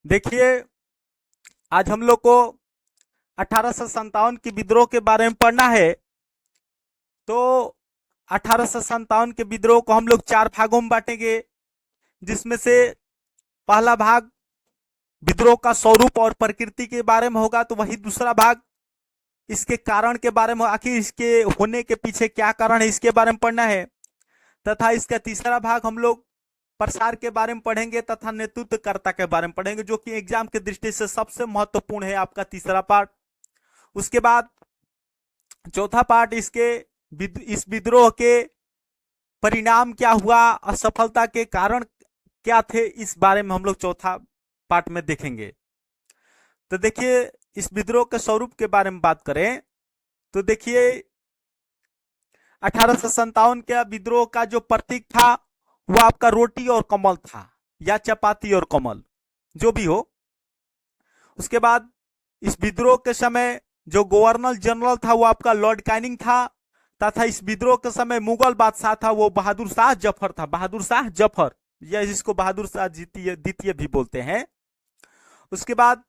देखिए, आज हम लोग को 1857 की विद्रोह के बारे में पढ़ना है। तो 1857 के विद्रोह को हम लोग 4 भागों में बांटेंगे, जिसमें से पहला भाग विद्रोह का स्वरूप और प्रकृति के बारे में होगा, तो वही दूसरा भाग इसके कारण के बारे में, आखिर इसके होने के पीछे क्या कारण है इसके बारे में पढ़ना है। तथा इसका तीसरा भाग हम लोग प्रसार के बारे में पढ़ेंगे तथा नेतृत्वकर्ता के बारे में पढ़ेंगे, जो कि एग्जाम की दृष्टि से सबसे महत्वपूर्ण है, आपका तीसरा पार्ट। उसके बाद चौथा पार्ट इस विद्रोह के परिणाम क्या हुआ, असफलता के कारण क्या थे, इस बारे में हम लोग चौथा पार्ट में देखेंगे। तो देखिए, इस विद्रोह के स्वरूप के बारे में बात करें तो देखिए, 1857 के विद्रोह का जो प्रतीक था वो आपका रोटी और कमल था, या चपाती और कमल, जो भी हो। उसके बाद इस विद्रोह के समय जो गवर्नर जनरल था वो आपका लॉर्ड कैनिंग था, तथा इस विद्रोह के समय मुगल बादशाह था वो बहादुर शाह जफर था, बहादुर शाह जफर, या जिसको बहादुर शाह द्वितीय भी बोलते हैं। उसके बाद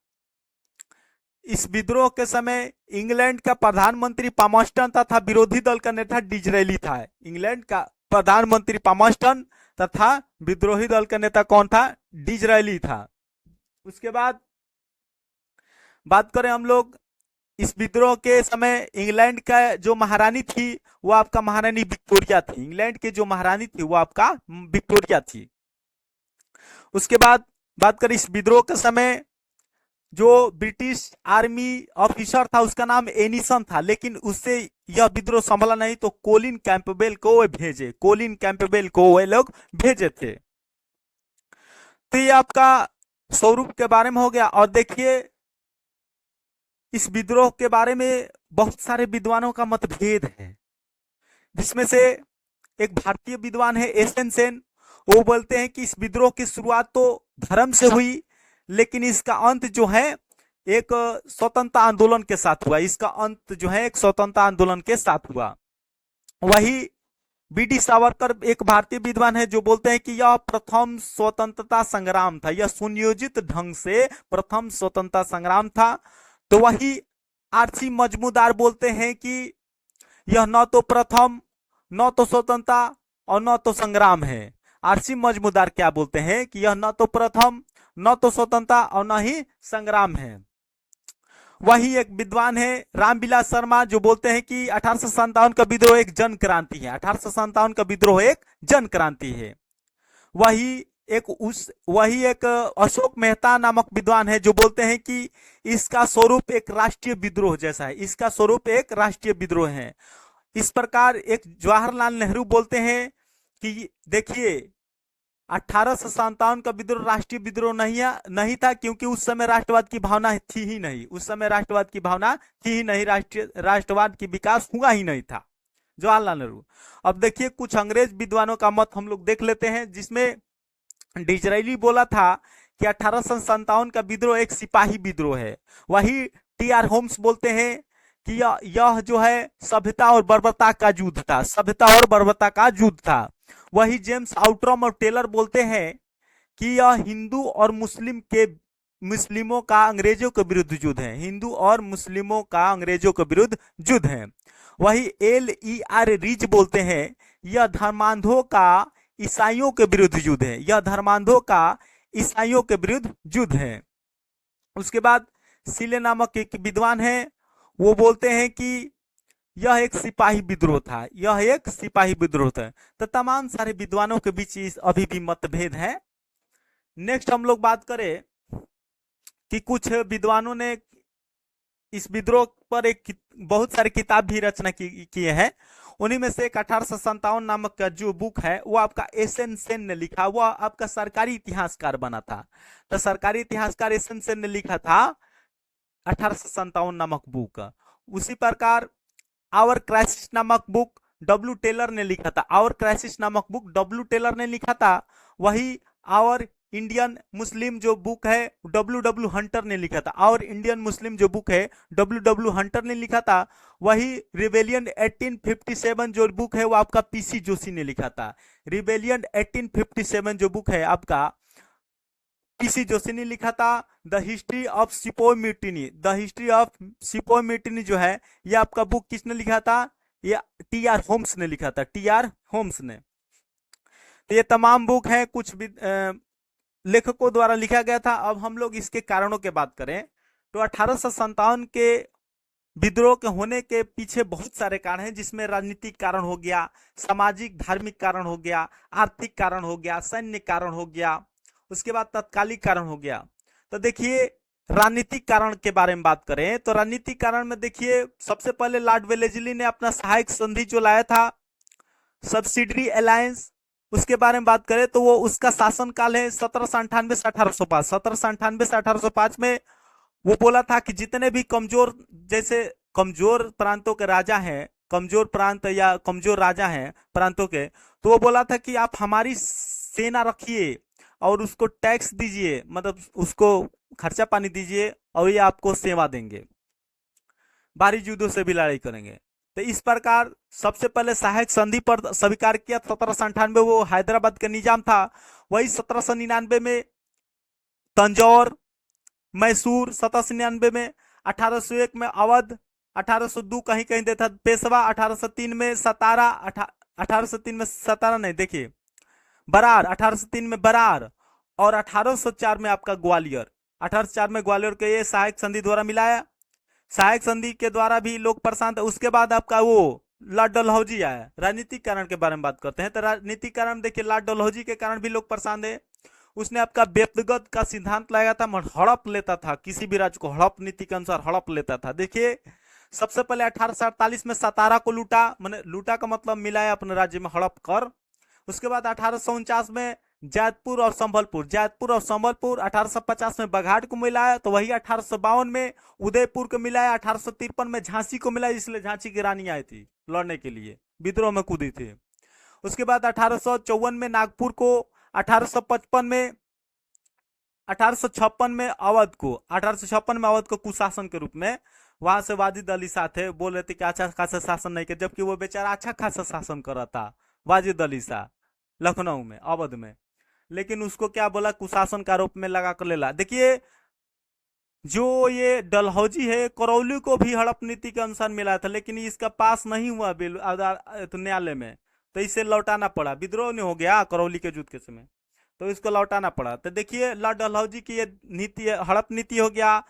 इस विद्रोह के समय इंग्लैंड का प्रधानमंत्री पामस्टन तथा विरोधी दल का नेता डिजरेली था। इंग्लैंड का प्रधानमंत्री पामस्टन तथा विद्रोही दल का नेता कौन था? डिजरेली था। उसके बाद बात करें हम लोग, इस विद्रोह के समय इंग्लैंड का जो महारानी थी वो आपका महारानी विक्टोरिया थी। इंग्लैंड की जो महारानी थी वो आपका विक्टोरिया थी। उसके बाद बात करें इस विद्रोह के समय जो ब्रिटिश आर्मी ऑफिसर था उसका नाम एनिसन था, लेकिन उससे यह विद्रोह संभला नहीं, तो कोलिन कैंपबेल को वे भेजे, कोलिन कैंपबेल को वे लोग भेजे थे। तो ये आपका स्वरूप के बारे में हो गया। और देखिए, इस विद्रोह के बारे में बहुत सारे विद्वानों का मतभेद है, जिसमें से एक भारतीय विद्वान है एसएन सेन। वो बोलते हैं कि इस विद्रोह की शुरुआत तो धर्म से हुई, लेकिन इसका अंत जो है एक स्वतंत्रता आंदोलन के साथ हुआ। इसका अंत जो है एक स्वतंत्रता आंदोलन के साथ हुआ। वही बीडी सावरकर एक भारतीय विद्वान है जो बोलते हैं कि यह प्रथम स्वतंत्रता संग्राम था, यह सुनियोजित ढंग से प्रथम स्वतंत्रता संग्राम था। तो वही आरसी मजमूदार बोलते हैं कि यह न तो प्रथम, न तो स्वतंत्रता और न तो संग्राम है। आरसी मजमूदार क्या बोलते हैं कि यह न तो प्रथम, न तो स्वतंत्रता और न ही संग्राम है। वही एक विद्वान है रामविलास शर्मा जो बोलते हैं कि 1857 का विद्रोह एक जन क्रांति है, 1857 का विद्रोह एक जन क्रांति है। वही एक अशोक मेहता नामक विद्वान है जो बोलते हैं कि इसका स्वरूप एक राष्ट्रीय विद्रोह जैसा है, इसका स्वरूप एक राष्ट्रीय विद्रोह है। इस प्रकार एक जवाहरलाल नेहरू बोलते हैं कि देखिए, 1857 का विद्रोह राष्ट्रीय विद्रोह नहीं था, क्योंकि उस समय राष्ट्रवाद की भावना थी ही नहीं, उस समय राष्ट्रवाद की भावना थी ही नहीं, राष्ट्रवाद की विकास हुआ ही नहीं था। जवाहरलाल नेहरू। अब देखिए, कुछ अंग्रेज विद्वानों का मत हम लोग देख लेते हैं, जिसमें डिजरेली बोला था कि 1857 का विद्रोह एक सिपाही विद्रोह है। वही टी आर होम्स बोलते हैं कि यह जो है सभ्यता और बर्बरता का युद्ध था, सभ्यता और बर्बरता का युद्ध था। वही जेम्स आउट्रम और टेलर बोलते हैं कि यह हिंदू और मुस्लिमों का अंग्रेजों के विरुद्ध युद्ध है, हिंदू और मुस्लिमों का अंग्रेजों के विरुद्ध युद्ध है। वही LER रीच बोलते हैं यह धर्मांधों का ईसाइयों के विरुद्ध युद्ध है, यह धर्मांधों का ईसाइयों के विरुद्ध युद्ध है। उसके बाद सिले नामक एक विद्वान है, वो बोलते हैं कि यह एक सिपाही विद्रोह था, यह एक सिपाही विद्रोह था। तो तमाम सारे विद्वानों के बीच अभी भी मतभेद है। नेक्स्ट हम लोग बात करें कि कुछ विद्वानों ने इस विद्रोह पर एक बहुत सारी किताब भी रचना किए हैं। उन्हीं में से एक 1857 नामक का जो बुक है वो आपका एसएन सेन ने लिखा, वो आपका सरकारी इतिहासकार बना था। तो सरकारी इतिहासकार एसएन सेन ने लिखा था 1857 नामक बुक। उसी प्रकार आवर क्राइसिस नामक बुक डब्ल्यू टेलर ने लिखा था, आवर क्राइसिस नामक बुक डब्ल्यू टेलर ने लिखा था। वही आवर इंडियन मुस्लिम जो बुक है डब्ल्यू हंटर ने लिखा था, और इंडियन मुस्लिम जो बुक है डब्ल्यू हंटर ने लिखा था। वही रिबेलियन 1857 जो बुक है वो आपका पीसी जोशी ने लिखा था। रिबेलियन 1857 जो बुक है आपका पीसी जोशी ने लिखा था the history of sepoy mutiny. The history of sepoy mutiny जो है ये आपका बुक किसने लिखा था? ये टी.आर. होम्स ने लिखा था, टी.आर. होम्स ने। तो ये तमाम बुक है कुछ भी लेखकों द्वारा लिखा गया था। अब हम लोग इसके कारणों की बात करें तो 1857 के विद्रोह के होने के पीछे बहुत सारे कारण हैं, जिसमें राजनीतिक कारण हो गया, सामाजिक धार्मिक कारण हो गया, आर्थिक कारण हो गया, सैन्य कारण हो गया, उसके बाद तत्कालिक कारण हो गया। तो देखिए राजनीतिक कारण के बारे में बात करें तो राजनीतिक कारण में देखिए सबसे पहले लॉर्ड वेलेस्ली ने अपना सहायक संधि जो लाया था, सब्सिडरी अलायंस, उसके बारे में बात करें तो वो उसका शासनकाल है 1798 से 1805। 1798 से 1805 में वो बोला था कि जितने भी कमजोर, जैसे कमजोर प्रांतों के राजा हैं, कमजोर प्रांत या कमजोर राजा हैं प्रांतों के, तो वो बोला था कि आप हमारी सेना रखिए और उसको टैक्स दीजिए, मतलब उसको खर्चा पानी दीजिए और ये आपको सेवा देंगे, बाहरी युद्धों से भी लड़ाई करेंगे। तो इस प्रकार सबसे पहले सहायक संधि पर स्वीकार किया 1798, वो हैदराबाद का निजाम था। वही 1799 में तंजौर, मैसूर, 1799 में, 1801 में अवध, 1802 कहीं कहीं देता पेशवा, 1803 में सतारा, 1803 में सतारा नहीं, देखिए बरार, 1803 में बरार, और 1804 में आपका ग्वालियर। 1804 में ग्वालियर के ये सहायक संधि द्वारा मिलाया। सहायक संधि के द्वारा भी लोग परेशान थे। उसके बाद आपका वो लॉर्ड डलहौजी आया। राजनीतिक कारण के बारे में बात करते हैं तो राजनीतिक कारण देखिए लॉर्ड डलहौजी के कारण भी लोग परेशान थे। उसने आपका व्यक्तिगत का सिद्धांत लगाया था, हड़प लेता था, किसी भी राज्य को हड़प नीति के अनुसार हड़प लेता था। देखिए सबसे पहले 1848 में सतारा को लूटा, मैंने लूटा का मतलब मिलाया अपने राज्य में हड़प कर। उसके बाद 1849 में जैतपुर और संबलपुर, जैतपुर और संबलपुर, 1850 में बघाट को मिलाया, तो वही 1852 में उदयपुर को मिलाया, 1853 में झांसी को मिलाया, इसलिए झांसी की रानी आई थी लड़ने के लिए, विद्रोह में कूदी थी। उसके बाद 1854 में नागपुर को, 1855 में, 1856 में अवध को, 1856 में अवध को कुशासन के रूप में, वहां से वाजिद अली शाह थे, बोल रहे थे कि अच्छा खासा शासन नहीं किया, जबकि वो बेचारा अच्छा खासा शासन कर रहा था वाजिद अली शाह लखनऊ में, अवध में, लेकिन उसको क्या बोला, कुशासन का रूप में लगा कर ले ला। देखिए जो ये डलहौजी है करौली को भी हड़प नीति के अनुसार मिला था, लेकिन इसका पास नहीं हुआ बिल तो न्यायालय में, तो इसे लौटाना पड़ा, विद्रोह नहीं हो गया करौली के युद्ध के समय, तो इसको लौटाना पड़ा। तो देखिए लॉर्ड डलहौजी की ये नीति, हड़प नीति हो गया,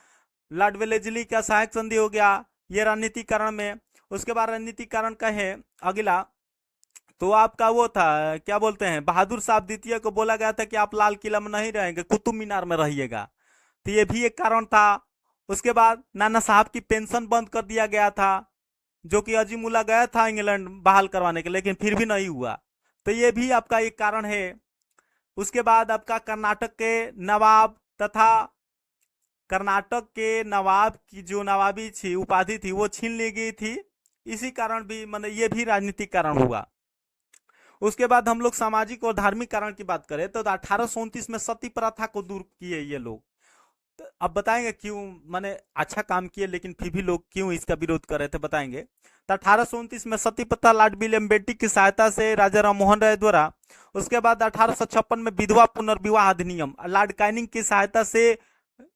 लॉर्ड वेलेस्ली का सहायक संधि हो गया, ये रणनीतिक कारण में। उसके बाद रणनीतिक कारण का है अगला, तो आपका वो था क्या बोलते हैं, बहादुर शाह द्वितीय को बोला गया था कि आप लाल किला में नहीं रहेंगे, कुतुब मीनार में रहिएगा, तो ये भी एक कारण था। उसके बाद नाना साहब की पेंशन बंद कर दिया गया था, जो कि अजीमुल्ला गया था इंग्लैंड बहाल करवाने के, लेकिन फिर भी नहीं हुआ, तो ये भी आपका एक कारण है। उसके बाद आपका कर्नाटक के नवाब तथा कर्नाटक के नवाब की जो नवाबी थी उपाधि थी वो छीन ली गई थी, इसी कारण भी मतलब ये भी राजनीतिक कारण हुआ। उसके बाद हम लोग सामाजिक और धार्मिक कारण की बात करें तो 1829 में सती प्रथा को दूर किए ये लोग। तो अब बताएंगे क्यों, माने अच्छा काम किए लेकिन फिर भी लोग क्यों इसका विरोध कर रहे थे, बताएंगे। तो 1829 में सती प्रथा लॉर्ड विलियम बेंटिक की सहायता से राजा राम मोहन राय द्वारा। उसके बाद 1856 में विधवा पुनर्विवाह अधिनियम लॉर्ड कैनिंग की सहायता से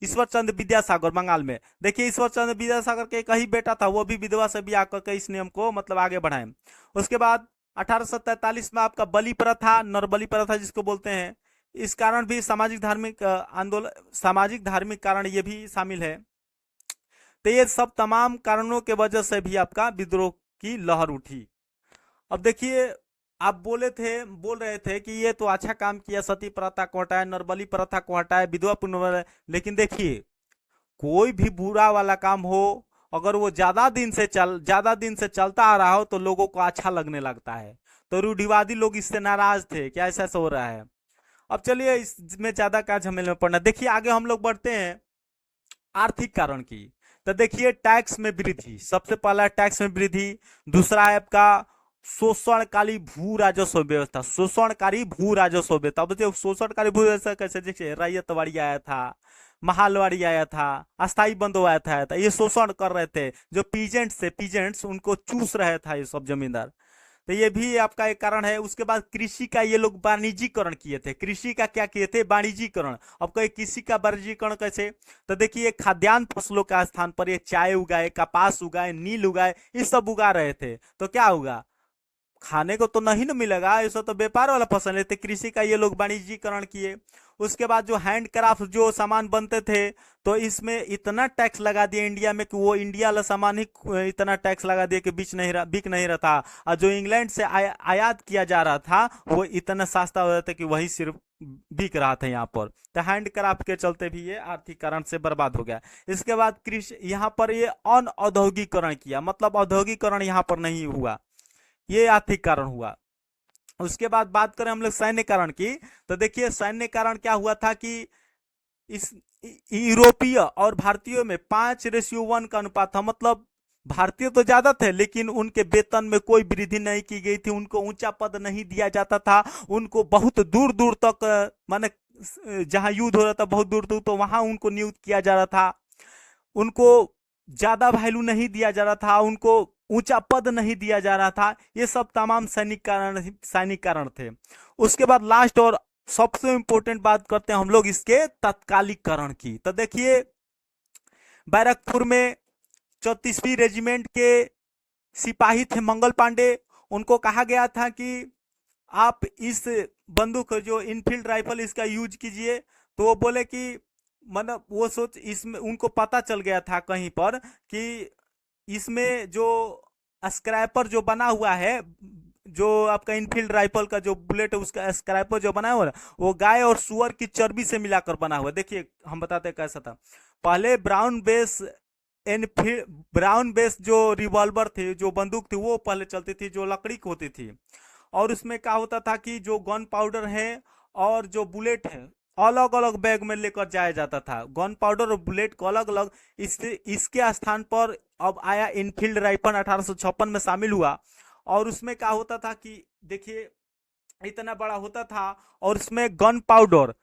ईश्वर चंद्र विद्यासागर बंगाल में। देखिए ईश्वर चंद्र विद्यासागर के एक ही बेटा था, वो भी विधवा से ब्याह करके इस नियम को मतलब आगे बढ़ाए। उसके बाद 1843 में आपका बलि प्रथा, नरबलि प्रथा जिसको बोलते हैं, इस कारण भी सामाजिक धार्मिक आंदोलन, सामाजिक धार्मिक कारण ये भी शामिल है। तो ये सब तमाम कारणों के वजह से भी आपका विद्रोह की लहर उठी। अब देखिए आप बोल रहे थे कि ये तो अच्छा काम किया, सती प्रथा को हटाया, नरबली प्रथा को हटाया, विधवा पुनर्विवाह, लेकिन देखिए कोई भी बुरा वाला काम हो अगर वो ज्यादा दिन से चलता आ रहा हो तो लोगों को अच्छा लगने लगता है। तो रूढ़िवादी लोग इससे नाराज थे, क्या ऐसा हो रहा है। अब चलिए इसमें ज्यादा क्या झमेले में पड़ना। देखिए आगे हम लोग बढ़ते हैं आर्थिक कारण की। तो देखिए टैक्स में वृद्धि, सबसे पहला टैक्स में वृद्धि। दूसरा है आपका शोषणकारी भू राजस्व व्यवस्था, शोषणकारी भू राजस्व व्यवस्था। अब देखिए शोषणकारी भू व्यवस्था कैसे, देखिए रैयतवाड़ी आया था, महालवाड़ी आया था, अस्थाई बंधु आया था, ये शोषण कर रहे थे, जो पीजेंट्स उनको चूस रहे था ये सब जमींदार। तो ये भी आपका एक कारण है। उसके बाद कृषि का ये लोग वाणिज्यीकरण किए थे। कृषि का क्या किए थे? वाणिज्यीकरण। अब कहे कृषि का वाणिज्यीकरण कैसे? तो देखिए खाद्यान्न फसलों का स्थान पर ये चाय उगाए, कपास उगाए, नील उगाए, ये सब उगा रहे थे। तो क्या होगा? खाने को तो नहीं ना मिलेगा, ऐसा तो व्यापार वाला फसल है। तो कृषि का ये लोग वाणिज्यीकरण किए। उसके बाद जो हैंडक्राफ्ट जो सामान बनते थे, तो इसमें इतना टैक्स लगा दिया इंडिया में कि वो इंडिया वाला सामान ही इतना टैक्स लगा दिया कि बिक नहीं रहा था। और जो इंग्लैंड से आयात किया जा रहा था वो इतना सस्ता हो रहा था कि वही सिर्फ बिक रहा था यहाँ पर। तो हैंडक्राफ्ट के चलते भी ये आर्थिक कारण से बर्बाद हो गया। इसके बाद कृषि यहाँ पर ये अनऔद्योगिकरण किया, मतलब औद्योगिकरण यहाँ पर नहीं हुआ, ये आर्थिक कारण हुआ। उसके बाद बात करें हम लोग सैन्य कारण की, तो देखिए सैन्य कारण क्या हुआ था कि इस यूरोपीय और भारतीयों में 5:1 का अनुपात था। मतलब भारतीय तो ज्यादा थे लेकिन उनके वेतन में कोई वृद्धि नहीं की गई थी, उनको ऊंचा पद नहीं दिया जाता था, उनको बहुत दूर दूर तक माने जहां युद्ध हो रहा था बहुत दूर दूर तो वहां उनको नियुक्त किया जा रहा था, उनको ज्यादा वैल्यू नहीं दिया जा रहा था, उनको ऊंचा पद नहीं दिया जा रहा था। ये सब तमाम सैनिक कारण थे। उसके बाद लास्ट और सबसे इंपॉर्टेंट बात करते हैं हम लोग इसके तत्कालीकरण की। तो देखिए बैरकपुर में 34वीं रेजिमेंट के सिपाही थे मंगल पांडे, उनको कहा गया था कि आप इस बंदूक जो इनफील्ड राइफल इसका यूज कीजिए। तो वो बोले कि मतलब वो सोच इसमें उनको पता चल गया था कहीं पर कि इसमें जो स्क्रैपर जो बना हुआ है, जो आपका इनफील्ड राइफल का जो बुलेट है उसका स्क्रैपर जो बना हुआ है वो गाय और सुअर की चर्बी से मिलाकर बना हुआ है। देखिए हम बताते हैं कैसा था। पहले ब्राउन बेस जो रिवॉल्वर थे, जो बंदूक थी वो पहले चलती थी, जो लकड़ी की होती थी। और उसमें क्या होता था कि जो गन पाउडर है और जो बुलेट है अलग अलग बैग में लेकर जाया जाता था। गन पाउडर और बुलेट को अलग अलग। इसके स्थान पर अब आया इनफील्ड राइफल 1856 में शामिल हुआ। और उसमें क्या होता था कि देखिए इतना बड़ा होता था और उसमें गन पाउडर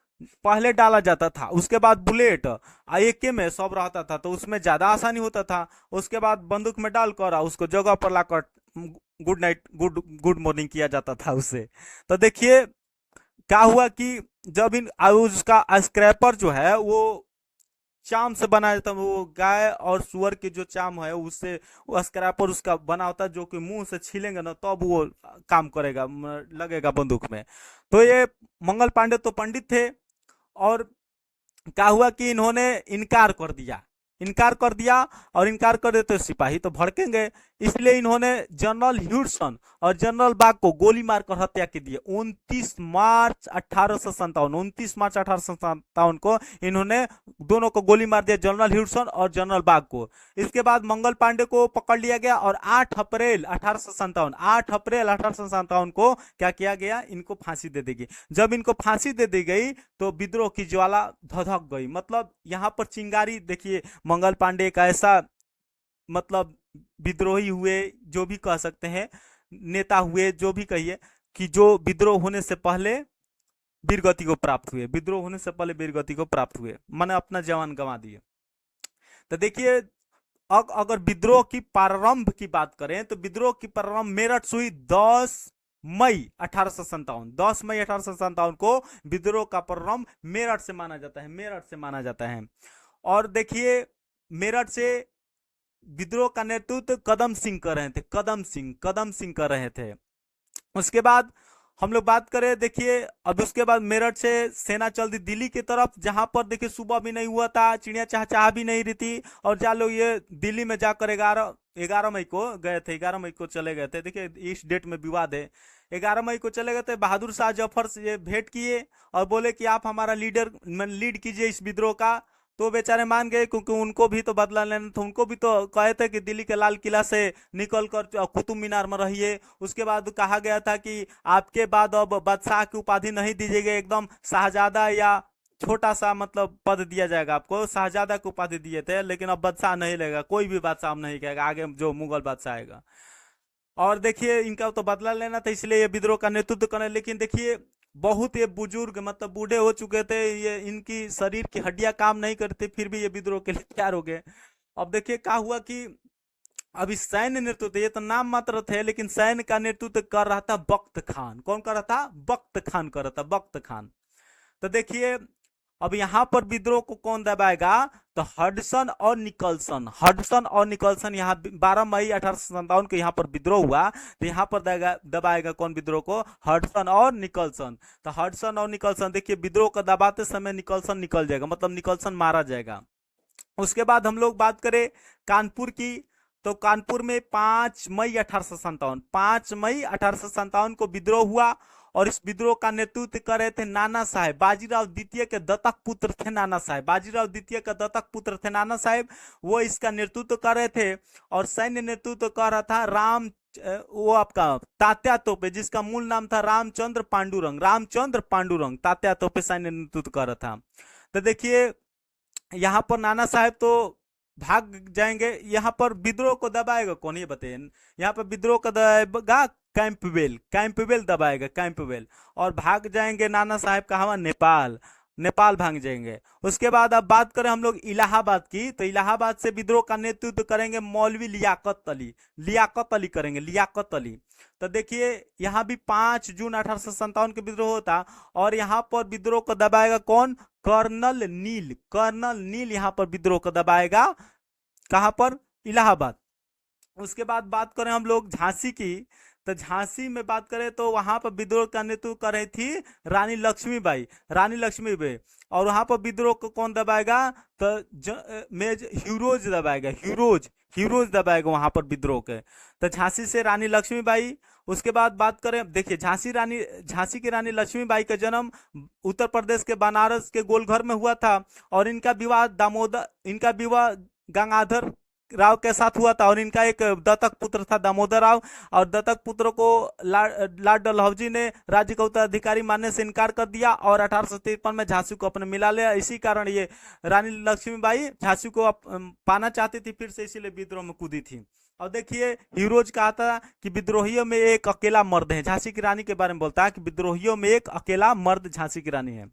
पहले डाला जाता था, उसके बाद बुलेट एक में सब रहता था, तो उसमें ज्यादा आसानी होता था। उसके बाद बंदूक में डालकर उसको जगह पर लाकर गुड नाइट गुड मॉर्निंग किया जाता था उससे। तो देखिए क्या हुआ कि जब उसका स्क्रैपर जो है वो चाम से बनाया जाता है, वो गाय और सुअर की जो चाम है उससे वो स्क्रैपर उसका बना होता है, जो कि मुंह से छीलेंगे ना तब वो काम करेगा, लगेगा बंदूक में। तो ये मंगल पांडे तो पंडित थे और क्या हुआ कि इन्होंने इनकार कर दिया। और इनकार कर देते तो सिपाही तो भड़केंगे, इसलिए इन्होंने जनरल ह्यूडसन और जनरल बाग को गोली मारकर हत्या की दी। 29 मार्च 1857 को इन्होंने दोनों को गोली मार दिया, जनरल ह्यूडसन और जनरल बाग को। इसके बाद मंगल पांडे को पकड़ लिया गया और 8 अप्रैल 1857 को क्या किया गया, इनको फांसी दे दी गई। जब इनको फांसी दे दी गई तो विद्रोह की ज्वाला धधक गई। मतलब यहाँ पर चिंगारी देखिए, मंगल पांडे एक ऐसा मतलब विद्रोही हुए, जो भी कह सकते हैं, नेता हुए, जो भी कहिए, कि जो विद्रोह होने से पहले वीरगति को प्राप्त हुए, विद्रोह होने से पहले वीरगति को प्राप्त हुए, मैंने अपना जवान गंवा दिए। तो देखिए अगर विद्रोह की प्रारंभ की बात करें तो विद्रोह की प्रारंभ मेरठ से हुई 10 मई 1857 को विद्रोह का प्रारंभ मेरठ से माना जाता है। और देखिए मेरठ से विद्रोह का नेतृत्व कदम सिंह कर रहे थे। उसके बाद हम लोग बात करें, देखिए अब उसके बाद मेरठ से सेना चल दी दिल्ली की तरफ, जहां पर देखिए सुबह भी नहीं हुआ था, चिड़िया चहचहा भी नहीं रही थी। और जा लोग ये दिल्ली में जाकर 11 मई को गए थे, 11 मई को चले गए थे। देखिए इस डेट में विवाद है। 11 मई को चले गए थे, बहादुर शाह जफर से भेंट किए और बोले कि आप हमारा लीड कीजिए इस विद्रोह का। तो बेचारे मान गए, क्योंकि उनको भी तो बदला लेना था। उनको भी तो कहे थे कि दिल्ली के लाल किला से निकल कर कुतुब मीनार में रहिए। उसके बाद कहा गया था कि आपके बाद अब बादशाह की उपाधि नहीं दीजिएगा, एकदम शाहजादा या छोटा सा मतलब पद दिया जाएगा आपको। शाहजादा की उपाधि दिए थे, लेकिन अब बादशाह नहीं लेगा, कोई भी बादशाह नहीं कहेगा आगे, जो मुगल बादशाह आएगा। और देखिए इनका तो बदला लेना था, इसलिए ये विद्रोह का नेतृत्व करने। लेकिन देखिए बहुत ये बुजुर्ग मतलब बूढ़े हो चुके थे, ये इनकी शरीर की हड्डियां काम नहीं करती, फिर भी ये विद्रोह के लिए तैयार हो गए। अब देखिए क्या हुआ कि अभी सैन्य नेतृत्व, ये तो नाम मात्र थे, लेकिन सैन्य का नेतृत्व कर रहा था बख्त खान। कौन कर रहा था? बख्त खान कर रहा था, बख्त खान। तो देखिए अब यहां पर विद्रोह को कौन दबाएगा? तो हडसन और निकलसन, हडसन और निकलसन। यहाँ 12 मई 1857 को यहाँ पर विद्रोह हुआ, तो यहाँ पर दबाएगा कौन विद्रोह को? हडसन और निकलसन। तो हडसन और निकलसन, देखिए विद्रोह को दबाते समय निकलसन निकल जाएगा, मतलब निकलसन मारा जाएगा। उसके बाद हम लोग बात करें कानपुर की, तो कानपुर में 5 मई 1857, 5 मई 1857 को विद्रोह हुआ, और इस विद्रोह का नेतृत्व कर रहे थे नाना साहेब, बाजीराव द्वितीय के दत्तक पुत्र थे नाना साहेब, बाजीराव द्वितीय का दत्तक पुत्र थे नाना साहेब, वो इसका नेतृत्व कर रहे थे। और सैन्य नेतृत्व कर रहा था वो आपका तात्या तोपे, जिसका मूल नाम था रामचंद्र पांडुरंग, रामचंद्र पांडुरंग तात्या तोपे सैन्य नेतृत्व कर रहा था। तो देखिए यहाँ पर नाना साहेब तो भाग जाएंगे, यहाँ पर विद्रोह को दबाएगा कौन ये बताइए? यहाँ पर विद्रोह को दबाएगा कैंपबेल, कैंपबेल दबाएगा, कैंपबेल। और भाग जाएंगे नाना साहेब कहाँ? नेपाल, नेपाल भाग जाएंगे। उसके बाद अब बात करें हम लोग इलाहाबाद की, तो इलाहाबाद से विद्रोह का नेतृत्व करेंगे मौलवी लियाकत अली, लियाकत अली करेंगे, लियाकत अली। तो देखिए यहाँ भी 5 जून 1857 के विद्रोह होता, और यहाँ पर विद्रोह को दबाएगा कौन? कर्नल नील, कर्नल नील यहाँ पर विद्रोह को दबाएगा, कहां पर? इलाहाबाद। उसके बाद बात करें हम लोग झांसी की, तो झांसी में बात करें तो वहां पर विद्रोह का नेतृत्व कर रही थी रानी लक्ष्मीबाई, रानी लक्ष्मीबाई। और वहां पर विद्रोह को कौन दबाएगा? तो मेज ह्यूरोज दबाएगा, ह्यूरोज, ह्यूरोज दबाएगा वहां पर विद्रोह के। तो झांसी से रानी लक्ष्मीबाई। उसके बाद बात करें, देखिए झांसी की रानी लक्ष्मीबाई का जन्म उत्तर प्रदेश के बनारस के गोलघर में हुआ था, और इनका विवाह गंगाधर राव के साथ हुआ था, और इनका एक दत्तक पुत्र था दामोदर राव, और दत्तक पुत्र को लॉर्ड डलहौजी ने राज्य का उत्तराधिकारी मानने से इनकार कर दिया, और 1853 में झांसी को अपने मिला लिया। इसी कारण ये रानी लक्ष्मीबाई झांसी को पाना चाहती थी फिर से, इसीलिए विद्रोह में कूदी थी। और देखिए हीरोज कहा था कि विद्रोहियों में एक अकेला मर्द है, झांसी की रानी के बारे में बोलता है कि विद्रोहियों में एक अकेला मर्द झांसी की रानी है।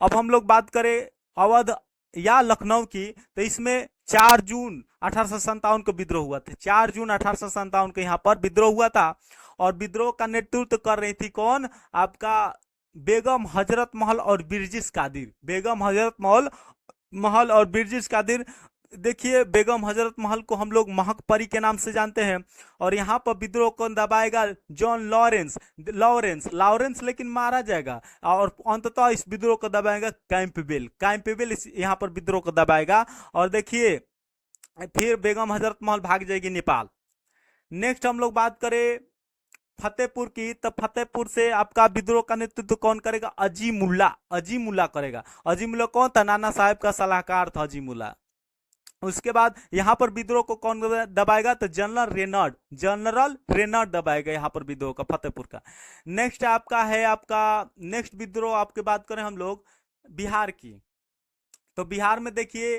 अब हम लोग बात करें अवध या लखनऊ की, तो इसमें 4 जून 1857 को विद्रोह हुआ था, 4 जून 1857 को यहाँ पर विद्रोह हुआ था। और विद्रोह का नेतृत्व कर रही थी कौन? आपका बेगम हजरत महल और बिरजिस कादिर, बेगम हजरत महल और बिरजिस कादिर। देखिए बेगम हजरत महल को हम लोग महक परी के नाम से जानते हैं। और यहाँ पर विद्रोह को दबाएगा जॉन लॉरेंस, लॉरेंस लेकिन मारा जाएगा। और अंततः इस विद्रोह को दबाएगा कैंपबेल, कैंपबेल यहाँ पर विद्रोह को दबाएगा। और देखिए फिर बेगम हजरत महल भाग जाएगी नेपाल। नेक्स्ट हम लोग बात करें फतेहपुर की, तब फतेहपुर से आपका विद्रोह का नेतृत्व कौन करेगा? अजीमुल्ला, अजीमुल्ला करेगा। अजीमुल्ला कौन था? नाना साहब का सलाहकार था अजीमुल्ला। उसके बाद यहाँ पर विद्रोह को कौन दबाएगा? तो जनरल रेनॉल्ड दबाएगा यहाँ पर विद्रोह का, फतेहपुर का। नेक्स्ट आपका है नेक्स्ट विद्रोह आपके बात करें हम लोग बिहार की, तो बिहार में देखिए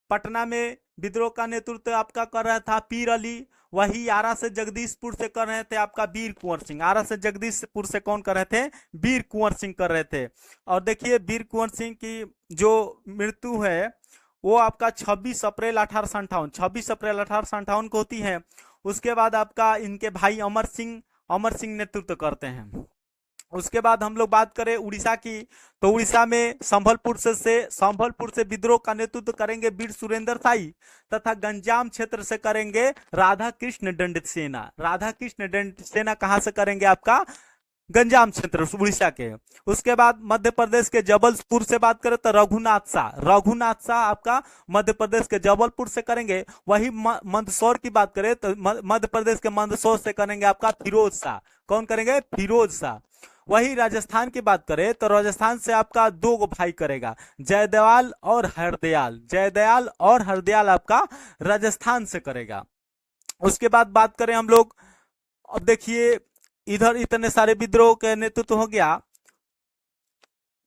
पटना में विद्रोह का नेतृत्व आपका कर रहा था पीर अली, वही आरा से जगदीशपुर से कर रहे थे आपका वीर कुंवर सिंह, आरा से जगदीशपुर से कौन कर रहे थे? वीर कुंवर सिंह कर रहे थे। और देखिए वीर कुंवर सिंह की जो मृत्यु है वो आपका 26 अप्रैल 1858, 26 अप्रैल 1858 को होती है। उसके बाद आपका इनके भाई अमर सिंह नेतृत्व करते हैं। उसके बाद हम लोग बात करें उड़ीसा की, तो उड़ीसा में संभलपुर से विद्रोह का नेतृत्व करेंगे वीर सुरेंद्र साई, तथा गंजाम क्षेत्र से करेंगे राधा कृष्ण दंडित सेना। राधा कृष्ण दंडित सेना कहां से करेंगे? आपका गंजाम क्षेत्र उड़ीसा के। उसके बाद मध्य प्रदेश के जबलपुर से बात करें तो रघुनाथ शाह आपका मध्य प्रदेश के जबलपुर से करेंगे। वही मंदसौर की बात करें तो मध्य प्रदेश के मंदसौर से करेंगे आपका फिरोज शाह। कौन करेंगे? फिरोज शाह। वही राजस्थान की बात करें तो राजस्थान से आपका 2 भाई करेगा, जयदयाल और हरदयाल आपका राजस्थान से करेगा। उसके बाद बात करें हम लोग, अब देखिए इधर इतने सारे विद्रोह के नेतृत्व हो गया,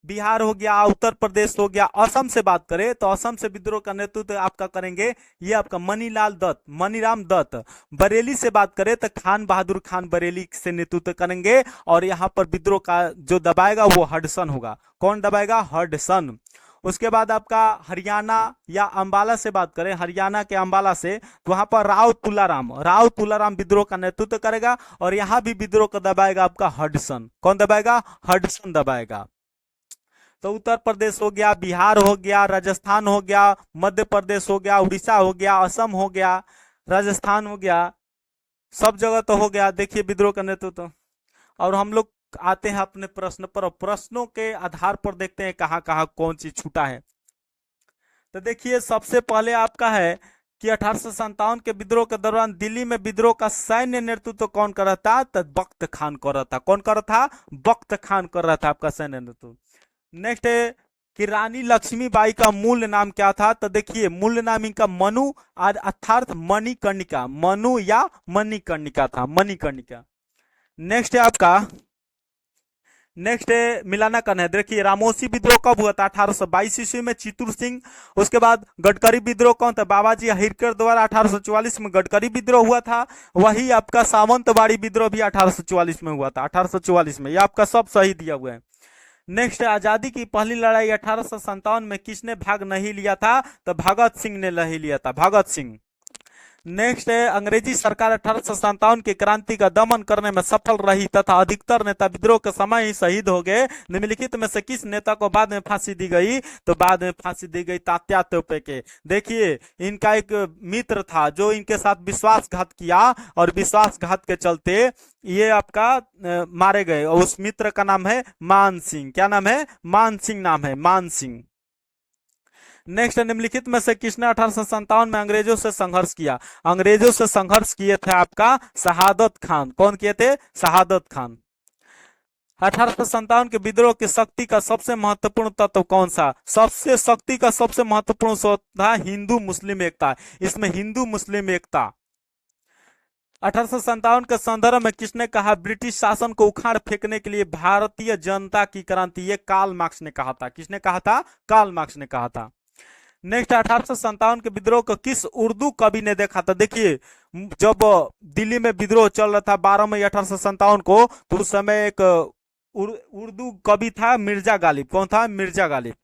बिहार हो गया, उत्तर प्रदेश हो गया। असम से बात करें तो असम से विद्रोह का नेतृत्व आपका करेंगे ये आपका मनीराम दत्त। बरेली से बात करें तो खान बहादुर खान बरेली से नेतृत्व करेंगे। और यहाँ पर विद्रोह का जो दबाएगा वो हडसन होगा। कौन दबाएगा? हडसन। उसके बाद आपका हरियाणा या अंबाला से बात करें, हरियाणा के अंबाला से, तो वहां पर राव तुलाराम विद्रोह का नेतृत्व करेगा और यहां भी विद्रोह को दबाएगा आपका हडसन। कौन दबाएगा? हडसन दबाएगा। तो उत्तर प्रदेश हो गया, बिहार हो गया, राजस्थान हो गया, मध्य प्रदेश हो गया, उड़ीसा हो गया, असम हो गया, राजस्थान हो गया, सब जगह तो हो गया। देखिए विद्रोह का नेतृत्व। और हम लोग आते हैं अपने प्रश्न पर, प्रश्नों के आधार पर देखते हैं कहाँ कहाँ कौन चीज छूटा है। तो देखिए सबसे पहले आपका है कि 1857 के विद्रोह के दौरान दिल्ली में विद्रोह का सैन्य नेतृत्व कौन कर रहा था? तो बख्त खान कर रहा था। कौन कर रहा था? बख्त खान कर रहा था आपका सैन्य नेतृत्व। नेक्स्ट है कि रानी लक्ष्मीबाई का मूल नाम क्या था? तो देखिए मूल नाम इनका मनु अर्थात मणिकर्णिका, मनु या मणिकर्णिका था, मणिकर्णिका। नेक्स्ट है आपका, नेक्स्ट है मिलाना करना है। देखिए रामोसी विद्रोह कब हुआ था? 1822 ईस्वी में, चित्तूर सिंह। उसके बाद गडकरी विद्रोह कौन था? बाबाजी अहिरकर द्वारा 1844 में गडकरी विद्रोह हुआ था। वही आपका सावंतवाड़ी विद्रोह भी 1844 में हुआ था, 1844 में। ये आपका सब सही दिया हुआ है। नेक्स्ट आजादी की पहली लड़ाई 1857 में किसने भाग नहीं लिया था? तो भगत सिंह ने नहीं लिया था, भगत सिंह। नेक्स्ट है अंग्रेजी सरकार 1857 की क्रांति का दमन करने में सफल रही तथा अधिकतर नेता विद्रोह के समय ही शहीद हो गए। निम्नलिखित में से किस नेता को बाद में फांसी दी गई? तो बाद में फांसी दी गई तात्या तोपे के। देखिए इनका एक मित्र था जो इनके साथ विश्वासघात किया और विश्वासघात के चलते ये आपका मारे गए और उस मित्र का नाम है मान सिंह। क्या नाम है? मान सिंह नाम है, मान सिंह। नेक्स्ट निम्नलिखित में से किसने 1857 में अंग्रेजों से संघर्ष किया? अंग्रेजों से संघर्ष किए थे आपका शहादत खान। कौन किए थे? शहादत खान। 1857 के विद्रोह की शक्ति का सबसे महत्वपूर्ण तत्व कौन सा? सबसे शक्ति का सबसे महत्वपूर्ण था हिंदू मुस्लिम एकता। इसमें हिंदू मुस्लिम एकता। 1857 के संदर्भ में किसने कहा ब्रिटिश शासन को उखाड़ फेंकने के लिए भारतीय जनता की क्रांति? ये कार्ल मार्क्स ने कहा था। किसने कहा था? कार्ल मार्क्स ने कहा था। नेक्स्ट 1857 के विद्रोह को किस उर्दू कवि ने देखा था? देखिए जब दिल्ली में विद्रोह चल रहा था 12 मई 1857 को, तो उस समय एक उर्दू कवि था मिर्जा गालिब। कौन था? मिर्जा गालिब।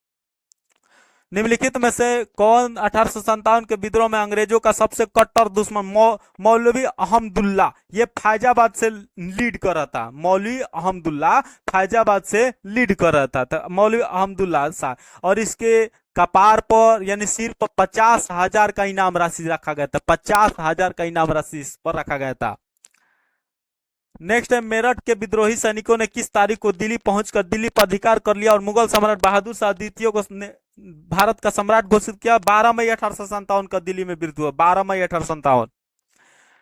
निम्नलिखित में से कौन 1857 के विद्रोह में अंग्रेजों का सबसे कट्टर दुश्मन? मौलवी अहमदुल्ला। ये फैजाबाद से लीड कर रहा था। मौलवी अहमदुल्ला फैजाबाद से लीड कर रहा था, तो मौलवी अहमदुल्ला सा। और इसके कपार पर यानी सिर पर 50,000 का इनाम राशि रखा गया था, 50,000 का इनाम राशि इस पर रखा गया था। नेक्स्ट है मेरठ के विद्रोही सैनिकों ने किस तारीख को दिल्ली पहुंचकर दिल्ली पर अधिकार कर लिया और मुगल सम्राट बहादुर शाह द्वितीय को भारत का सम्राट घोषित किया? 12 मई 1857 का दिल्ली में विद्रोह हुआ, 12 मई 1857।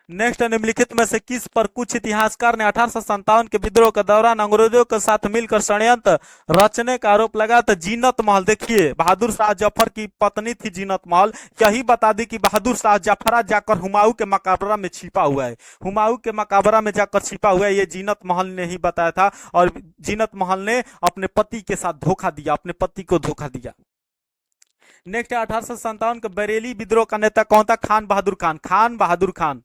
नेक्स्ट निम्नलिखित में से किस पर कुछ इतिहासकार ने 1857 के विद्रोह के दौरान अंग्रेजों के साथ मिलकर षड्यंत्र रचने का आरोप लगा? तो जीनत महल। देखिए बहादुर शाह जफर की पत्नी थी जीनत महल। यही बता दी कि बहादुर शाह जफरा जाकर हुमायूं के मकबरा में छिपा हुआ है, हुमायूं के मकबरा में जाकर छिपा हुआ है, ये जीनत महल ने ही बताया था। और जीनत महल ने अपने पति के साथ धोखा दिया, अपने पति को धोखा दिया। नेक्स्ट 1857 के बरेली विद्रोह का नेता कौन था? खान बहादुर खान, खान बहादुर खान।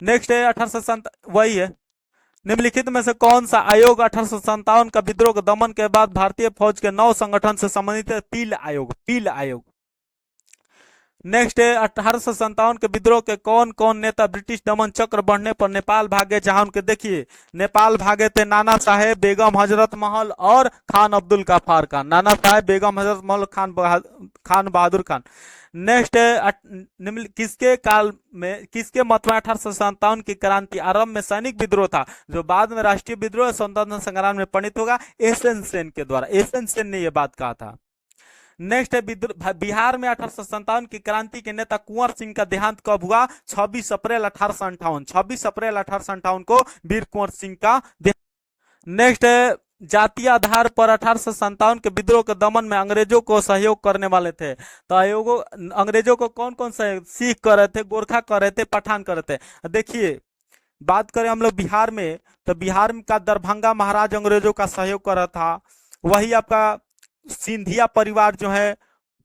नेक्स्ट है 1857, वही है। निम्नलिखित में से कौन सा आयोग 1857 का विद्रोह के दमन के बाद भारतीय फौज के 9 संगठन से संबंधित है? पील आयोग, पील आयोग। नेक्स्ट है 1857 के विद्रोह के कौन कौन नेता ब्रिटिश दमन चक्र बढ़ने पर नेपाल भागे? जहां उनके देखिए नेपाल भागे थे नाना साहेब, बेगम हजरत महल और खान अब्दुल गफ्फार खान। नाना साहेब, बेगम हजरत महल, खान बहादुर खान। नेक्स्ट किसके काल में, किसके मत में 1857 की क्रांति आरंभ में सैनिक विद्रोह था जो बाद में राष्ट्रीय विद्रोह स्वतंत्रता संग्राम में परिणत होगा? एसएन सेन के द्वारा, एसएन सेन ने यह बात कहा था। नेक्स्ट है बिहार में 1857 की क्रांति के नेता कुंवर सिंह का देहांत कब हुआ? 26 अप्रैल 1858, 26 अप्रैल 1858 को वीर कुंवर सिंह का देहांत। नेक्स्ट है जातीय आधार पर 1857 के विद्रोह के दमन में अंग्रेजों को सहयोग करने वाले थे। तो अंग्रेजों को कौन कौन सहयोग? सिख कर रहे थे, गोरखा कर रहे थे, पठान कर रहे थे। देखिए बात करें हम लोग बिहार में, तो बिहार का दरभंगा महाराज अंग्रेजों का सहयोग कर रहा था। वही आपका सिंधिया परिवार जो है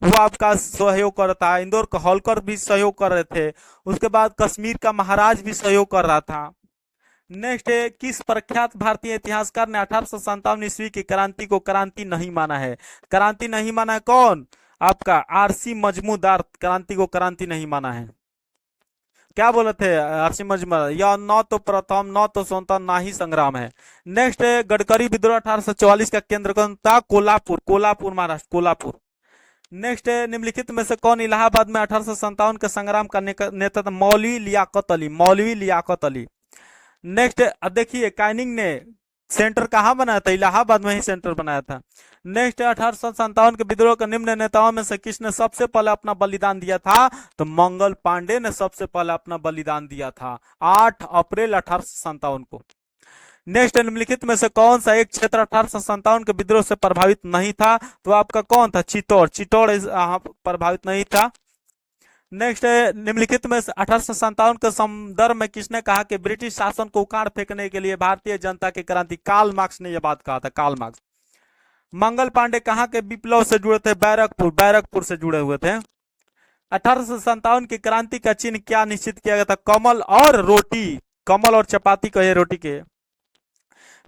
वो आपका सहयोग कर रहा था। इंदौर का होलकर भी सहयोग कर रहे थे। उसके बाद कश्मीर का महाराज भी सहयोग कर रहा था। नेक्स्ट है, किस प्रख्यात भारतीय इतिहासकार ने 1857 ईस्वी की क्रांति को क्रांति नहीं माना है? क्रांति नहीं माना है कौन? आपका आरसी मजमूदार क्रांति को क्रांति नहीं माना है। क्या बोले थे आरसी मजमूदार? यह न तो प्रथम, न तो स्वतंत्र, ना ही संग्राम है। नेक्स्ट है, गडकरी विद्रोह 1844 का केंद्र कौन था? कोल्हापुर, कोल्हापुर महाराष्ट्र, कोल्हापुर। नेक्स्ट है, निम्नलिखित में से कौन इलाहाबाद में 1857 के संग्राम का नेता था? मौलवी लियाकत अली, मौलवी लियाकत अली। नेक्स्ट अब देखिए, कैनिंग ने सेंटर कहां बनाया था? इलाहाबाद में ही सेंटर बनाया था। नेक्स्ट 1857 के विद्रोह के निम्न नेताओं में से किसने सबसे पहले अपना बलिदान दिया था? तो मंगल पांडे ने सबसे पहले अपना बलिदान दिया था 8 अप्रैल 1857 को। नेक्स्ट निम्नलिखित में से कौन सा एक क्षेत्र 1857 के विद्रोह से प्रभावित नहीं था? तो आपका कौन था? चित्तौड़, चित्तौड़ प्रभावित नहीं था। नेक्स्ट निम्नलिखित में 1857 के संदर्भ में किसने कहा कि ब्रिटिश शासन को उखाड़ फेंकने के लिए भारतीय जनता की क्रांति? कार्ल मार्क्स ने यह बात कहा था, कार्ल मार्क्स। मंगल पांडे कहां के विप्लव से जुड़े थे? बैरकपुर, बैरकपुर से जुड़े हुए थे। 1857 की क्रांति का चिन्ह क्या निश्चित किया गया था? कमल और रोटी, कमल और चपाती कहे रोटी के।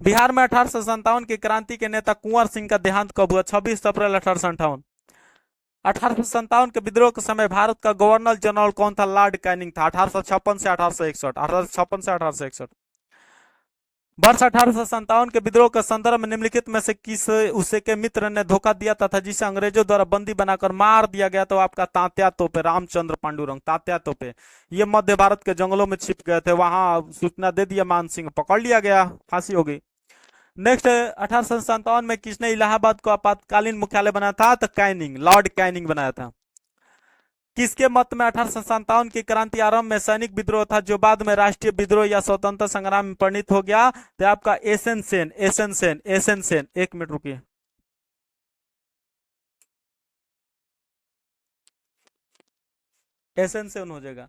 बिहार में 1857 की क्रांति के नेता कुंवर सिंह का देहांत कब हुआ? 26 अप्रैल 1858। 1857 के विद्रोह के समय भारत का गवर्नर जनरल कौन था? लॉर्ड कैनिंग था, 1856 से 1861, 1856 से 1861। वर्ष 1857 के विद्रोह के संदर्भ में निम्नलिखित में से किस उसे के मित्र ने धोखा दिया था जिसे अंग्रेजों द्वारा बंदी बनाकर मार दिया गया? तो आपका तात्या तोपे, रामचंद्र पांडुरंग, तात्या तोपे। ये मध्य भारत के जंगलों में छिप गए थे, वहां सूचना दे दिया मान सिंह, पकड़ लिया गया, फांसी हो गई। नेक्स्ट 1857 में किसने इलाहाबाद को आपातकालीन मुख्यालय बनाया था? तो कैनिंग, लॉर्ड कैनिंग बनाया था। किसके मत में 1857 की क्रांति आरंभ में सैनिक विद्रोह था जो बाद में राष्ट्रीय विद्रोह या स्वतंत्र संग्राम में परिणत हो गया? तो आपका SN Sen, SN Sen, SN Sen. एक मिनट रुकिए। एसएन सेन हो जाएगा।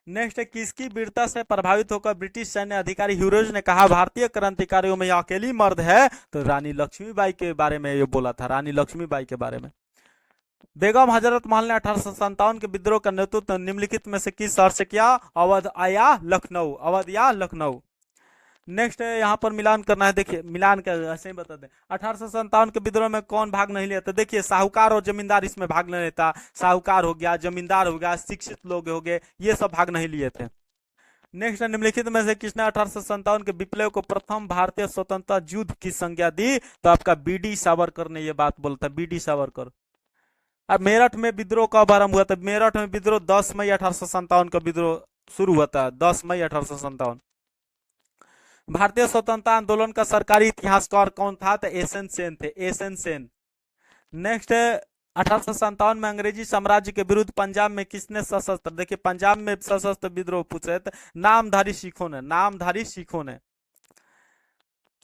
नेक्स्ट है, किसकी वीरता से प्रभावित होकर ब्रिटिश सैन्य अधिकारी ह्यूरोज ने कहा भारतीय क्रांतिकारियों में अकेली मर्द है? तो रानी लक्ष्मीबाई के बारे में ये बोला था, रानी लक्ष्मीबाई के बारे में। बेगम हजरत महल ने 1857 के विद्रोह का नेतृत्व निम्नलिखित में से किस शहर से किया? अवध या लखनऊ, अवध या लखनऊ। नेक्स्ट है, यहाँ पर मिलान करना है। देखिए मिलान का ऐसे ही बता दें, 1857 के विद्रोह में कौन भाग नहीं लेता? देखिए साहूकार और जमींदार इसमें भाग नहीं लेता। साहूकार हो गया, जमींदार हो गया, शिक्षित लोग हो गए, ये सब भाग नहीं लिए थे। नेक्स्ट निम्नलिखित में से किसने 1857 के विप्लव को प्रथम भारतीय स्वतंत्रता युद्ध की संज्ञा दी? तो आपका बीडी सावरकर ने यह बात बोलता, बीडी सावरकर। अब मेरठ में विद्रोह कब आरंभ हुआ था? मेरठ में विद्रोह 10 मई 1857 का विद्रोह शुरू हुआ था, 10 मई 1857। भारतीय स्वतंत्रता आंदोलन का सरकारी इतिहासकार कौन था? तो एसएन सेन थे, एसएन सेन। नेक्स्ट 1857 में अंग्रेजी साम्राज्य के विरुद्ध पंजाब में किसने सशस्त्र, देखिए पंजाब में सशस्त्र विद्रोह पूछ रहे थे, नामधारी सिखों ने, नामधारी सिखों ने।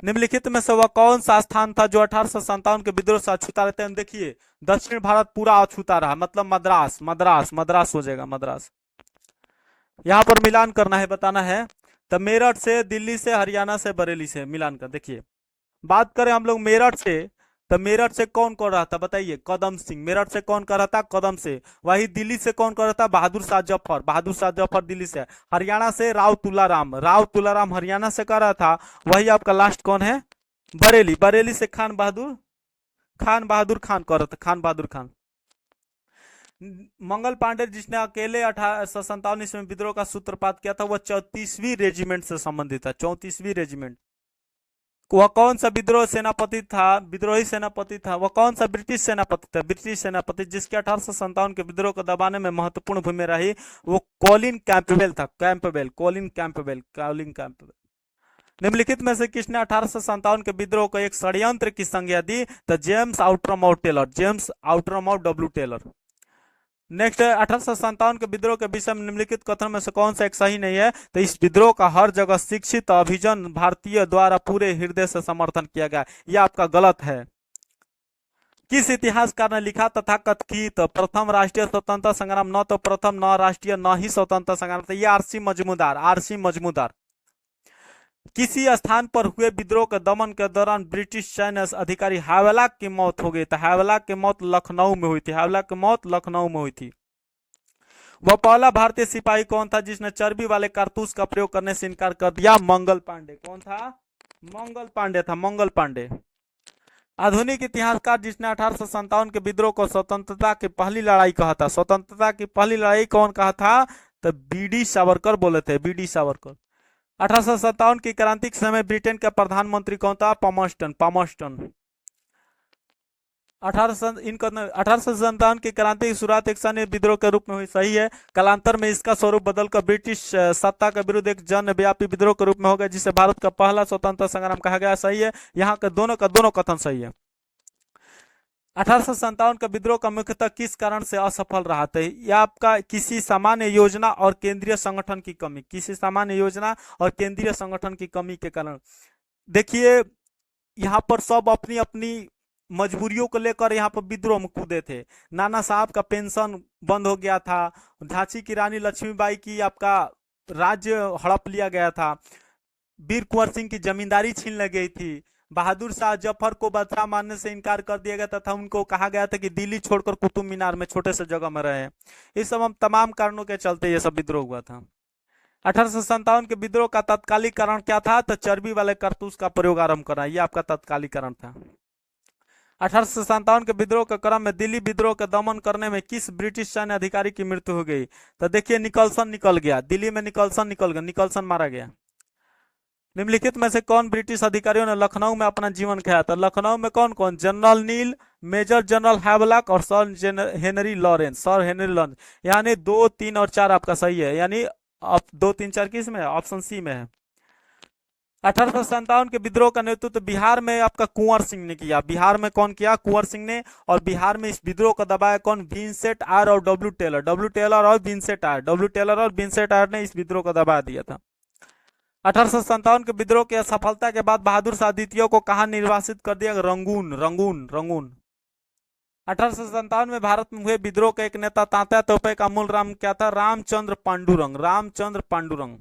निम्नलिखित में से वह कौन सा स्थान था जो 1857 के विद्रोह से अछूता रहते हैं? देखिए दक्षिण भारत पूरा अछूता रहा, मतलब मद्रास, मद्रास, मद्रास हो जाएगा, मद्रास। यहां पर मिलान करना है, बताना है। तो मेरठ से, दिल्ली से, हरियाणा से, बरेली से मिलान कर। देखिए बात करें हम लोग मेरठ से, तो मेरठ से कौन कर रहा था बताइए? कदम सिंह। मेरठ से कौन कर रहा था? कदम से। वही दिल्ली से कौन कर रहा था? बहादुर शाह जफर, बहादुर शाह जफर दिल्ली से। हरियाणा से राव तुलाराम, राव तुलाराम हरियाणा से कर रहा था। वही आपका लास्ट कौन है? बरेली, बरेली से खान बहादुर, खान बहादुर खान कर रहा था, खान बहादुर खान। मंगल पांडे जिसने अकेले 1857 ईस्वी में विद्रोह का सूत्रपात किया था, वह 34वीं रेजिमेंट से संबंधित था, 34वीं रेजिमेंट। वह कौन सा विद्रोह सेनापति था, विद्रोही सेनापति था? वह कौन सा ब्रिटिश सेनापति था? ब्रिटिश सेनापति जिसके 1857 के विद्रोह को दबाने में महत्वपूर्ण भूमिका रही, वो कॉलिन कैंपबेल था, Campbell, Colin Campbell, Colin Campbell. निम्नलिखित में से किसने 1857 के विद्रोह को एक षड्यंत्र की संज्ञा दी? तो जेम्स आउटरमाउथ टेलर, जेम्स आउटरमाउथ डब्ल्यू टेलर। नेक्स्ट 1857 के विद्रोह के विषय में निम्नलिखित कथन में से कौन सा एक सही नहीं है? तो इस विद्रोह का हर जगह शिक्षित अभिजन भारतीय द्वारा पूरे हृदय से समर्थन किया गया, यह आपका गलत है। किस इतिहासकार ने लिखा तथाकथित प्रथम राष्ट्रीय स्वतंत्रता संग्राम न तो प्रथम, न राष्ट्रीय, न ही स्वतंत्रता संग्राम? तो ये आरसी मजमूदार, आरसी मजमूदार। किसी स्थान पर हुए विद्रोह के दमन के दौरान ब्रिटिश सैन्य अधिकारी हावलाक की मौत हो गई। तो हावलाक की मौत लखनऊ में हुई थी, हावलाक की मौत लखनऊ में हुई थी। वह पहला भारतीय सिपाही कौन था जिसने चर्बी वाले कारतूस का प्रयोग करने से इनकार कर दिया? मंगल पांडे। कौन था? मंगल पांडे था, मंगल पांडे। आधुनिक इतिहासकार जिसने 1857 के विद्रोह को स्वतंत्रता की पहली लड़ाई कहा था, स्वतंत्रता की पहली लड़ाई कौन कहा था? तो बीडी सावरकर बोले थे, बीडी सावरकर। 1857 की क्रांति के समय ब्रिटेन का प्रधानमंत्री कौन था? Palmerston, Palmerston. 1857 की क्रांति की शुरुआत एक सैन्य विद्रोह के रूप में हुई, सही है। कालांतर में इसका स्वरूप बदलकर ब्रिटिश सत्ता के विरुद्ध एक जनव्यापी विद्रोह के रूप में हो गया, जिसे भारत का पहला स्वतंत्रता संग्राम कहा गया, सही है। यहाँ का दोनों कथन सही है। 1857 का विद्रोह का मुख्यतः किस कारण से असफल रहा था? यह आपका किसी सामान्य योजना और केंद्रीय संगठन की कमी, किसी सामान्य योजना और केंद्रीय संगठन की कमी के कारण। देखिए यहाँ पर सब अपनी अपनी मजबूरियों को लेकर यहाँ पर विद्रोह में कूदे थे। नाना साहब का पेंशन बंद हो गया था, झांसी की रानी लक्ष्मीबाई की आपका राज्य हड़प लिया गया था, वीर कुंवर सिंह की जमींदारी छीन ली गई थी, बहादुर शाह जफर को बादशाह मानने से इनकार कर दिया गया था, उनको कहा गया था कि दिल्ली छोड़कर कुतुब मीनार में छोटे से जगह में रहे। इस सब तमाम कारणों के चलते ये सब विद्रोह हुआ था। 1857 के विद्रोह का तत्कालिक कारण क्या था? तो चर्बी वाले कारतूस का प्रयोग आरंभ करना, यह आपका तत्कालिक कारण था। 1857 के विद्रोह के क्रम में दिल्ली विद्रोह का दमन करने में किस ब्रिटिश सैन्य अधिकारी की मृत्यु हो गई? तो देखिए निकलसन निकल गया, दिल्ली में निकलसन निकल गया, निकलसन मारा गया। निम्नलिखित में से कौन ब्रिटिश अधिकारियों ने लखनऊ में अपना जीवन खाया था? लखनऊ में कौन कौन? जनरल नील, मेजर जनरल हैवलॉक और sir Henry Lawrence, sir Henry Lawrence. यानी 2, 3 और 4 आपका सही है, यानी 2, 3, 4 किस में है? ऑप्शन सी में है। 1857 के विद्रोह का नेतृत्व बिहार में आपका कुंवर सिंह ने किया। बिहार में कौन किया? कुंवर सिंह ने। और बिहार में इस विद्रोह को दबाया कौन? विंसेंट आयर और डब्ल्यू टेलर, डब्ल्यू टेलर और विंसेंट आयर, डब्ल्यू टेलर और विंसेंट आयर ने इस विद्रोह को दबा दिया था। 1857 के विद्रोह की असफलता के बाद बहादुर शाह द्वितीय को कहां निर्वासित कर दिया? Rangoon, Rangoon, Rangoon. 1857 में भारत में हुए विद्रोह के एक नेता तात्या तोपे का मूल नाम क्या था? रामचंद्र पांडुरंग, रामचंद्र पांडुरंग।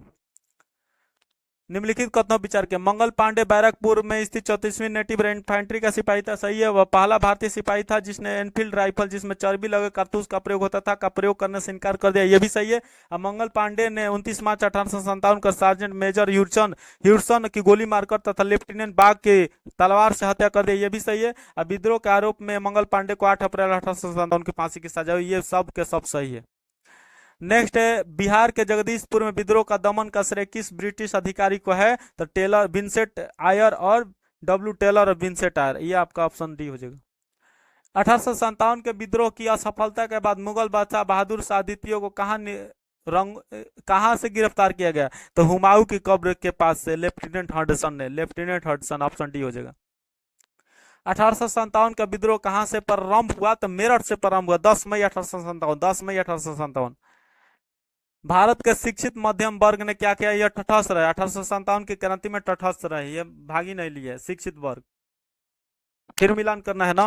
निम्नलिखित कथनों विचार के। मंगल पांडे बैरकपुर में स्थित 34वीं नेटिव इन्फेंट्री का सिपाही था, सही है। वह पहला भारतीय सिपाही था जिसने एनफील्ड राइफल जिसमें चर्बी लगे कारतूस का प्रयोग होता था का प्रयोग करने से इनकार कर दिया, यह भी सही है। मंगल पांडे ने 29 मार्च 1857 को सार्जेंट मेजर ह्यूडसन की गोली मारकर तथा लेफ्टिनेंट बाग के तलवार से हत्या कर दिया, यह भी सही है। विद्रोह के आरोप में मंगल पांडे को 8 अप्रैल 1857 की फांसी की सजा हुई, ये सब के सब सही है। नेक्स्ट है बिहार के जगदीशपुर में विद्रोह का दमन का श्रेय किस ब्रिटिश अधिकारी को है? तो टेलर, विंसेंट आयर और डब्ल्यू टेलर और विंसेंट आयर, ये आपका ऑप्शन डी हो जाएगा। 1857 के विद्रोह की असफलता के बाद मुगल बादशाह बहादुर शाह द्वितीय को कहां से गिरफ्तार किया गया? तो हुमायूं की कब्र के पास से लेफ्टिनेंट हडसन ने, लेफ्टिनेंट हडसन, ऑप्शन डी हो जाएगा। 1857 का विद्रोह कहां से प्रारंभ हुआ? तो मेरठ से प्रारंभ हुआ, 10 मई 1857, 10 मई 1857। भारत के शिक्षित मध्यम वर्ग ने क्या किया? यह तटस्थ रहे, 1857 की क्रांति में तटस्थ रहे, ये भागी नहीं लिए शिक्षित वर्ग। फिर मिलान करना है ना।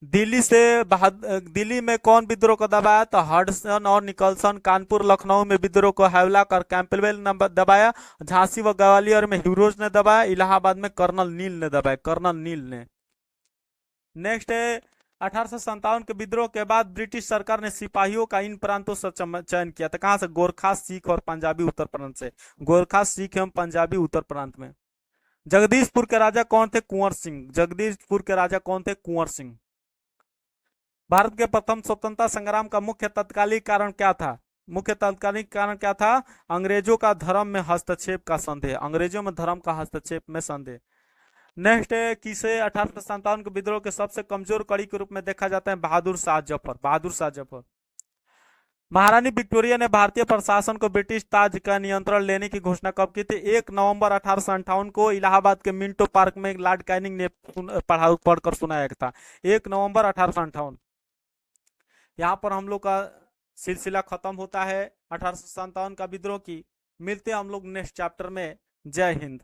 दिल्ली में कौन विद्रोह को दबाया? तो हडसन और निकलसन। कानपुर लखनऊ में विद्रोह को हैवलॉक और कैंपबेल ने दबाया। झांसी व ग्वालियर में ह्यूरोज ने दबाया। इलाहाबाद में कर्नल नील ने दबाया, कर्नल नील ने। नेक्स्ट है 1857 के विद्रोह के बाद ब्रिटिश सरकार ने सिपाहियों का इन प्रांतों से चयन किया था, कहां से? गोरखा, सिख और पंजाबी उत्तर प्रांत से, गोरखा, सिख एवं पंजाबी उत्तर प्रांत में। जगदीशपुर के राजा कौन थे? कुंवर सिंह। जगदीशपुर के राजा कौन थे? कुंवर सिंह। भारत के प्रथम स्वतंत्रता संग्राम का मुख्य तत्कालिक कारण क्या था? मुख्य तत्कालिक कारण क्या था? अंग्रेजों का धर्म में हस्तक्षेप का संदेह, अंग्रेजों में धर्म का हस्तक्षेप में संदेह। नेक्स्ट है किसे 1857 के विद्रोह के सबसे कमजोर कड़ी के रूप में देखा जाता है? बहादुर शाह जफर, बहादुर शाह जफर। महारानी विक्टोरिया ने भारतीय प्रशासन को ब्रिटिश ताज का नियंत्रण लेने की घोषणा कब की थी? 1 नवंबर 1858 को इलाहाबाद के मिंटो पार्क में लॉर्ड कैनिंग ने पढ़कर सुनाया था, 1 नवंबर 1858। यहाँ पर हम लोग का सिलसिला खत्म होता है 1857 का विद्रोह की। मिलते हैं हम लोग नेक्स्ट चैप्टर में। जय हिंद।